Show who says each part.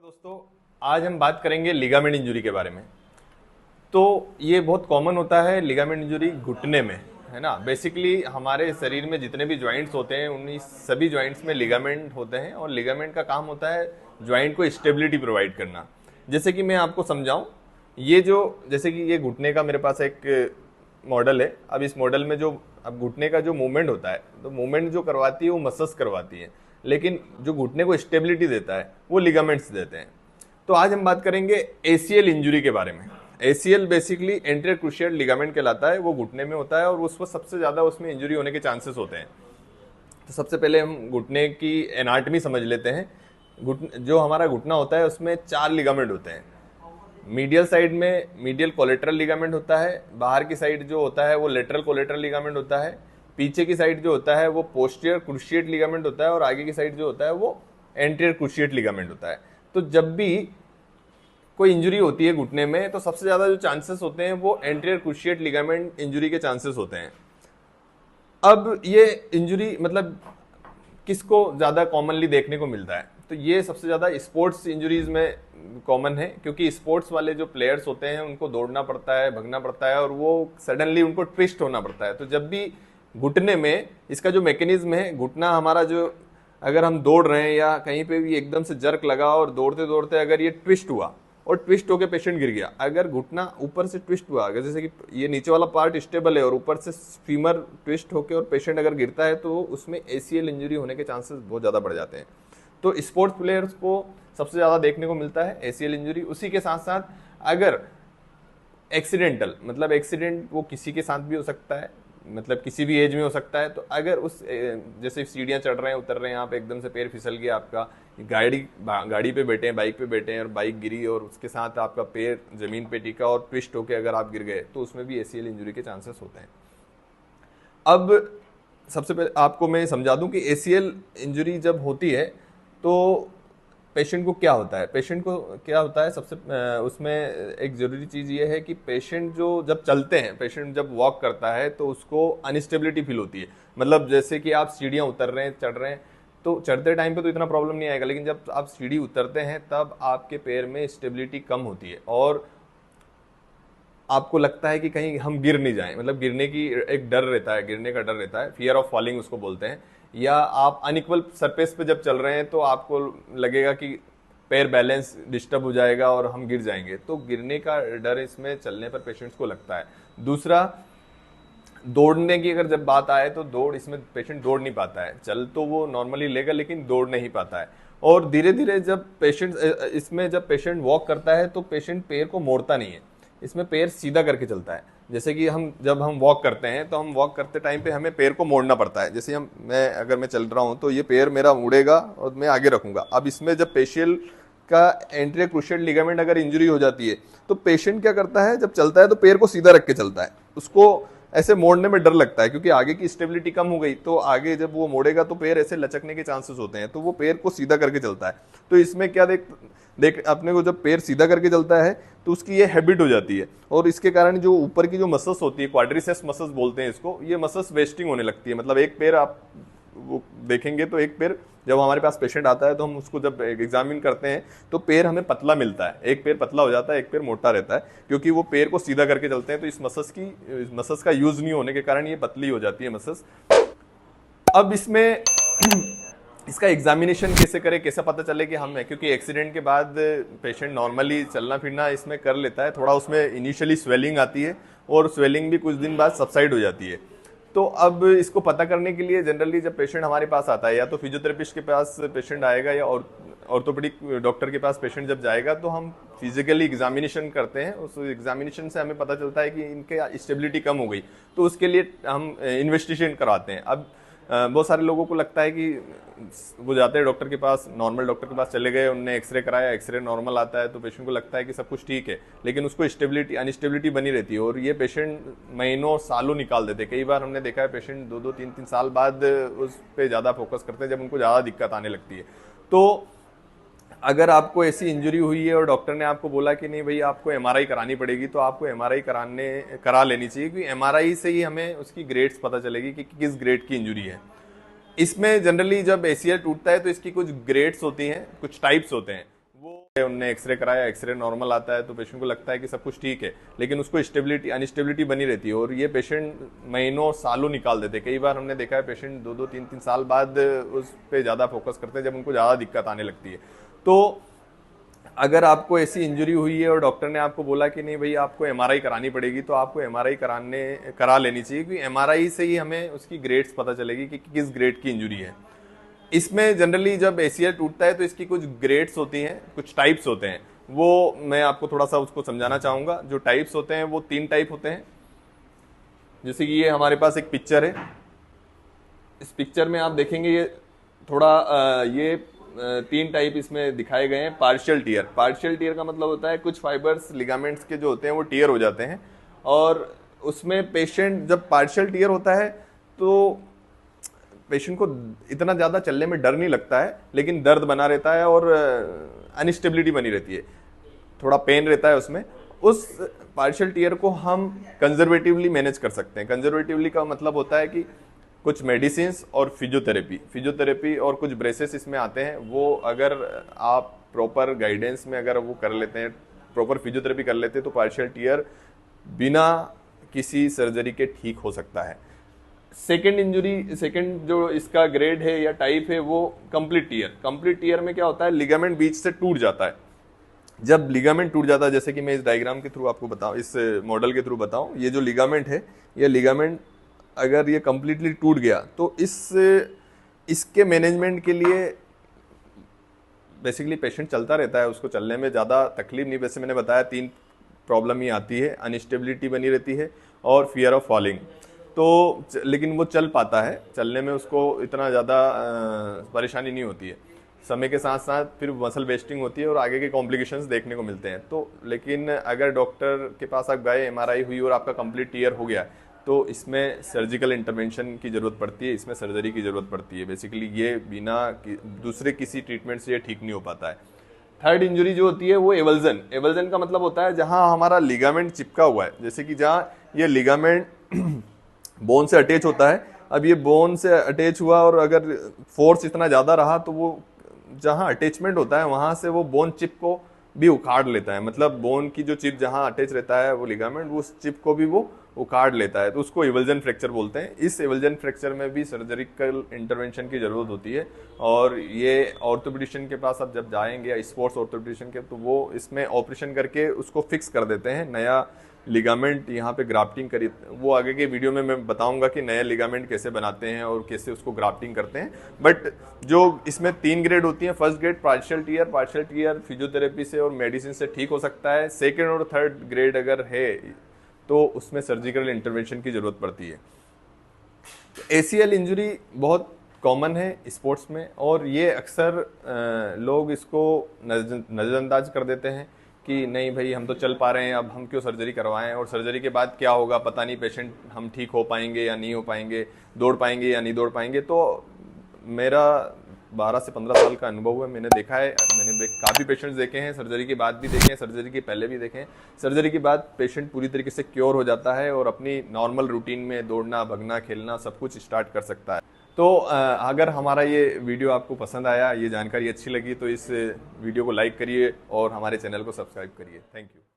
Speaker 1: दोस्तों, आज हम बात करेंगे लिगामेंट इंजरी के बारे में। तो ये बहुत कॉमन होता है लिगामेंट इंजरी घुटने में, है ना। बेसिकली हमारे शरीर में जितने भी जॉइंट्स होते हैं उन्हीं सभी जॉइंट्स में लिगामेंट होते हैं और लिगामेंट का काम होता है जॉइंट को स्टेबिलिटी प्रोवाइड करना। जैसे कि मैं आपको समझाऊं, ये जो जैसे कि ये घुटने का मेरे पास एक मॉडल है। अब इस मॉडल में जो अब घुटने का जो मूवमेंट होता है, तो मूवमेंट जो करवाती है वो मसल्स करवाती है, लेकिन जो घुटने को स्टेबिलिटी देता है वो लिगामेंट्स देते हैं। तो आज हम बात करेंगे एसीएल इंजरी के बारे में। ACL basically anterior cruciate ligament कहलाता है, वो घुटने में होता है और उस पर सबसे ज्यादा उसमें इंजरी होने के चांसेस होते हैं। तो सबसे पहले हम घुटने की एनाटमी समझ लेते हैं। जो हमारा घुटना होता है उसमें 4 लिगामेंट होते हैं। मीडियल साइड में मीडियल कोलेटरल लिगामेंट होता है, बाहर की साइड जो होता है वो लेटरल कोलेटरल लिगामेंट होता है, पीछे की साइड जो होता है वो पोस्टीरियर क्रूशिएट लिगामेंट होता है और आगे की साइड जो होता है वो एंटीरियर क्रूशिएट लिगामेंट होता है। तो जब भी कोई इंजरी होती है घुटने में तो सबसे ज्यादा जो चांसेस होते हैं वो एंटीरियर क्रूशिएट लिगामेंट इंजरी के चांसेस होते हैं। अब ये इंजरी मतलब किसको ज्यादा कॉमनली देखने को मिलता है, तो ये सबसे ज्यादा स्पोर्ट्स इंजरीज में कॉमन है, क्योंकि स्पोर्ट्स वाले जो प्लेयर्स होते हैं उनको दौड़ना पड़ता है, भगना पड़ता है और वो सडनली उनको ट्विस्ट होना पड़ता है। तो जब भी घुटने में इसका जो मैकेनिज्म है, घुटना हमारा जो अगर हम दौड़ रहे हैं या कहीं पे भी एकदम से जर्क लगा और दौड़ते दौड़ते अगर ये ट्विस्ट हुआ और ट्विस्ट होकर पेशेंट गिर गया, अगर घुटना ऊपर से ट्विस्ट हुआ, अगर जैसे कि ये नीचे वाला पार्ट स्टेबल है और ऊपर से फीमर ट्विस्ट होकर और पेशेंट अगर गिरता है तो उसमें एसीएल इंजरी होने के चांसेस बहुत ज़्यादा बढ़ जाते हैं। तो स्पोर्ट्स प्लेयर्स को सबसे ज़्यादा देखने को मिलता है एसीएल इंजरी। उसी के साथ साथ अगर एक्सीडेंटल मतलब एक्सीडेंट वो किसी के साथ भी हो सकता है, मतलब किसी भी एज में हो सकता है। तो अगर उस जैसे सीढ़ियाँ चढ़ रहे हैं उतर रहे हैं, आप एकदम से पैर फिसल गया आपका, गाड़ी पे बैठे हैं, बाइक पे बैठे हैं और बाइक गिरी और उसके साथ आपका पैर जमीन पे टिका और ट्विस्ट होके अगर आप गिर गए तो उसमें भी एसीएल इंजरी के चांसेस होते हैं। अब सबसे पहले आपको मैं समझा दूं कि एसीएल इंजरी जब होती है तो पेशेंट को क्या होता है। पेशेंट को क्या होता है सबसे उसमें एक जरूरी चीज ये है कि पेशेंट जो जब चलते हैं, पेशेंट जब वॉक करता है तो उसको अनस्टेबिलिटी फील होती है। मतलब जैसे कि आप सीढ़ियां उतर रहे हैं, चढ़ रहे हैं, तो चढ़ते टाइम पे तो इतना प्रॉब्लम नहीं आएगा, लेकिन जब आप सीढ़ी उतरते हैं तब आपके पैर में स्टेबिलिटी कम होती है और आपको लगता है कि कहीं हम गिर नहीं जाएं, मतलब गिरने की एक डर रहता है, गिरने का डर रहता है, फियर ऑफ फॉलिंग उसको बोलते हैं। या आप अनइक्वल सरफेस पे जब चल रहे हैं तो आपको लगेगा कि पैर बैलेंस डिस्टर्ब हो जाएगा और हम गिर जाएंगे, तो गिरने का डर इसमें चलने पर पेशेंट्स को लगता है। दूसरा, दौड़ने की अगर जब बात आए तो दौड़ इसमें पेशेंट दौड़ नहीं पाता है, चल तो वो नॉर्मली लेगा लेकिन दौड़ नहीं पाता है। और धीरे धीरे जब पेशेंट इसमें जब पेशेंट वॉक करता है तो पेशेंट पैर को मोड़ता नहीं है, इसमें पैर सीधा करके चलता है। जैसे कि जब हम वॉक करते हैं तो हम वॉक करते टाइम पे हमें पैर को मोड़ना पड़ता है। जैसे अगर मैं चल रहा हूँ तो ये पैर मेरा मुड़ेगा और मैं आगे रखूंगा। अब इसमें जब पेशियल का एंटीरियर क्रूशिएट लिगामेंट अगर इंजरी हो जाती है तो पेशेंट क्या करता है, जब चलता है तो पैर को सीधा रख के चलता है, उसको ऐसे मोड़ने में डर लगता है क्योंकि आगे की स्टेबिलिटी कम हो गई। तो आगे जब वो मोड़ेगा तो पैर ऐसे लचकने के चांसेस होते हैं, तो वो पैर को सीधा करके चलता है। तो इसमें क्या देख अपने को जब पैर सीधा करके चलता है तो उसकी ये हैबिट हो जाती है और इसके कारण जो ऊपर की जो मसल्स होती है, क्वाड्रिसेप्स मसल्स बोलते हैं इसको, ये मसल्स वेस्टिंग होने लगती है। मतलब एक पैर आप वो देखेंगे तो एक पैर जब हमारे पास पेशेंट आता है तो हम उसको जब एग्जामिन करते हैं तो पैर हमें पतला मिलता है, एक पैर पतला हो जाता है, एक पैर मोटा रहता है, क्योंकि वो पैर को सीधा करके चलते हैं। तो इस मसल्स का यूज नहीं होने के कारण ये पतली हो जाती है मसल्स। अब इसमें इसका एग्जामिनेशन कैसे करें, कैसे पता चले कि हम है, क्योंकि एक्सीडेंट के बाद पेशेंट नॉर्मली चलना फिरना इसमें कर लेता है, थोड़ा उसमें इनिशियली स्वेलिंग आती है और स्वेलिंग भी कुछ दिन बाद सबसाइड हो जाती है। तो अब इसको पता करने के लिए जनरली जब पेशेंट हमारे पास आता है, या तो फिजियोथेरेपिस्ट के पास पेशेंट आएगा या ऑर्थोपेडिक डॉक्टर के पास पेशेंट जब जाएगा, तो हम फिजिकली एग्जामिनेशन करते हैं। उस एग्जामिनेशन से हमें पता चलता है कि इनके स्टेबिलिटी कम हो गई, तो उसके लिए हम इन्वेस्टिगेशन कराते हैं। अब बहुत सारे लोगों को लगता है कि वो जाते हैं डॉक्टर के पास, नॉर्मल डॉक्टर के पास चले गए, उन्होंने एक्सरे कराया, एक्सरे नॉर्मल आता है तो पेशेंट को लगता है कि सब कुछ ठीक है, लेकिन उसको स्टेबिलिटी अनस्टेबिलिटी बनी रहती है और ये पेशेंट महीनों सालों निकाल देते हैं। कई बार हमने देखा है पेशेंट 2-2, 3-3 साल बाद उस पर ज़्यादा फोकस करते हैं जब उनको ज़्यादा दिक्कत आने लगती है। तो अगर आपको ऐसी इंजरी हुई है और डॉक्टर ने आपको बोला कि नहीं भाई आपको एमआरआई करानी पड़ेगी, तो आपको एमआरआई करा लेनी चाहिए, क्योंकि एमआरआई से ही हमें उसकी ग्रेड्स पता चलेगी कि किस ग्रेड की इंजरी है। इसमें जनरली जब एसीएल टूटता है तो इसकी कुछ ग्रेड्स होती हैं, कुछ टाइप्स होते हैं। वो उनने एक्सरे कराया, एक्सरे नॉर्मल आता है तो पेशेंट को लगता है कि सब कुछ ठीक है, लेकिन उसको स्टेबिलिटी अनस्टेबिलिटी बनी रहती है और ये पेशेंट महीनों सालों निकाल देते हैं। कई बार हमने देखा है पेशेंट 2-3 साल बाद उस पर ज़्यादा फोकस करते हैं जब उनको ज़्यादा दिक्कत आने लगती है। तो अगर आपको ऐसी इंजरी हुई है और डॉक्टर ने आपको बोला कि नहीं भाई आपको एमआरआई करानी पड़ेगी, तो आपको एमआरआई करा लेनी चाहिए, क्योंकि एमआरआई से ही हमें उसकी ग्रेड्स पता चलेगी कि किस ग्रेड की इंजरी है। इसमें जनरली जब एसीएल टूटता है तो इसकी कुछ ग्रेड्स होती हैं, कुछ टाइप्स होते हैं, वो मैं आपको थोड़ा सा उसको समझाना चाहूँगा। जो टाइप्स होते हैं वो 3 टाइप होते हैं। जैसे कि ये हमारे पास एक पिक्चर है, इस पिक्चर में आप देखेंगे ये थोड़ा ये 3 टाइप इसमें दिखाए गए हैं। पार्शियल टीयर, पार्शियल टीयर का मतलब होता है कुछ फाइबर्स लिगामेंट्स के जो होते हैं वो टीयर हो जाते हैं, और उसमें पेशेंट जब पार्शियल टीयर होता है तो पेशेंट को इतना ज़्यादा चलने में डर नहीं लगता है, लेकिन दर्द बना रहता है और अनस्टेबिलिटी बनी रहती है, थोड़ा पेन रहता है उसमें। उस पार्शियल टीयर को हम कंजर्वेटिवली मैनेज कर सकते हैं। कंजर्वेटिवली का मतलब होता है कि कुछ मेडिसिन और फिजियोथेरेपी और कुछ ब्रेसेस इसमें आते हैं। वो अगर आप प्रॉपर गाइडेंस में अगर वो कर लेते हैं, प्रॉपर फिजियोथेरेपी कर लेते हैं, तो पार्शियल टीयर बिना किसी सर्जरी के ठीक हो सकता है। सेकंड जो इसका ग्रेड है या टाइप है वो कंप्लीट टीयर। कंप्लीट टीयर में क्या होता है, लिगामेंट बीच से टूट जाता है। जब लिगामेंट टूट जाता है, जैसे कि मैं इस डायग्राम के थ्रू आपको बताऊं, इस मॉडल के थ्रू बताऊं, ये जो लिगामेंट है, ये लिगामेंट अगर ये कंप्लीटली टूट गया तो इसके मैनेजमेंट के लिए बेसिकली पेशेंट चलता रहता है, उसको चलने में ज़्यादा तकलीफ नहीं। वैसे मैंने बताया 3 प्रॉब्लम ही आती है, अनस्टेबिलिटी बनी रहती है और फियर ऑफ फॉलिंग। तो लेकिन वो चल पाता है, चलने में उसको इतना ज़्यादा परेशानी नहीं होती है। समय के साथ साथ फिर मसल वेस्टिंग होती है और आगे के कॉम्प्लिकेशंस देखने को मिलते हैं। तो लेकिन अगर डॉक्टर के पास आप गए, एमआरआई हुई और आपका कंप्लीट टीयर हो गया, तो इसमें सर्जिकल इंटरवेंशन की ज़रूरत पड़ती है, इसमें सर्जरी की ज़रूरत पड़ती है। बेसिकली ये बिना दूसरे किसी ट्रीटमेंट से ये ठीक नहीं हो पाता है। थर्ड इंजरी जो होती है वो एवल्जन। एवल्जन का मतलब होता है जहां हमारा लिगामेंट चिपका हुआ है, जैसे कि जहां ये लिगामेंट बोन से अटैच होता है। अब ये बोन से अटैच हुआ और अगर फोर्स इतना ज़्यादा रहा तो वो जहां अटैचमेंट होता है वहां से वो बोन चिप को भी उखाड़ लेता है। मतलब बोन की जो चिप जहां अटैच रहता है वो लिगामेंट, वो उस चिप को भी वो उखाड़ लेता है, तो उसको एवल्जन फ्रैक्चर बोलते हैं। इस एवल्जन फ्रैक्चर में भी सर्जरिकल इंटरवेंशन की ज़रूरत होती है, और ये ऑर्थोपेडिशियन के पास आप जब जाएंगे या स्पोर्ट्स ऑर्थोपेडिशियन के, तो वो इसमें ऑपरेशन करके उसको फिक्स कर देते हैं, नया लिगामेंट यहाँ पे ग्राफ्टिंग करी। वो आगे के वीडियो में मैं बताऊंगा कि नया लिगामेंट कैसे बनाते हैं और कैसे उसको ग्राफ्टिंग करते हैं। बट जो इसमें 3 ग्रेड होती हैं, first grade partial tier physiotherapy से और मेडिसिन से ठीक हो सकता है। सेकेंड और थर्ड ग्रेड अगर है तो उसमें सर्जिकल इंटरवेंशन की जरूरत पड़ती है। एसीएल इंजरी बहुत कॉमन है स्पोर्ट्स में, और ये अक्सर लोग इसको नज़रअंदाज कर देते हैं कि नहीं भाई हम तो चल पा रहे हैं, अब हम क्यों सर्जरी करवाएं, और सर्जरी के बाद क्या होगा पता नहीं, पेशेंट हम ठीक हो पाएंगे या नहीं हो पाएंगे, दौड़ पाएंगे या नहीं दौड़ पाएंगे। तो मेरा 12 से 15 साल का अनुभव है, मैंने देखा है, मैंने काफ़ी पेशेंट्स देखे हैं, सर्जरी के बाद भी देखे हैं, सर्जरी के पहले भी देखे हैं। सर्जरी के बाद पेशेंट पूरी तरीके से क्योर हो जाता है और अपनी नॉर्मल रूटीन में दौड़ना, भगना, खेलना सब कुछ स्टार्ट कर सकता है। तो अगर हमारा ये वीडियो आपको पसंद आया, ये जानकारी अच्छी लगी, तो इस वीडियो को लाइक करिए और हमारे चैनल को सब्सक्राइब करिए। Thank you.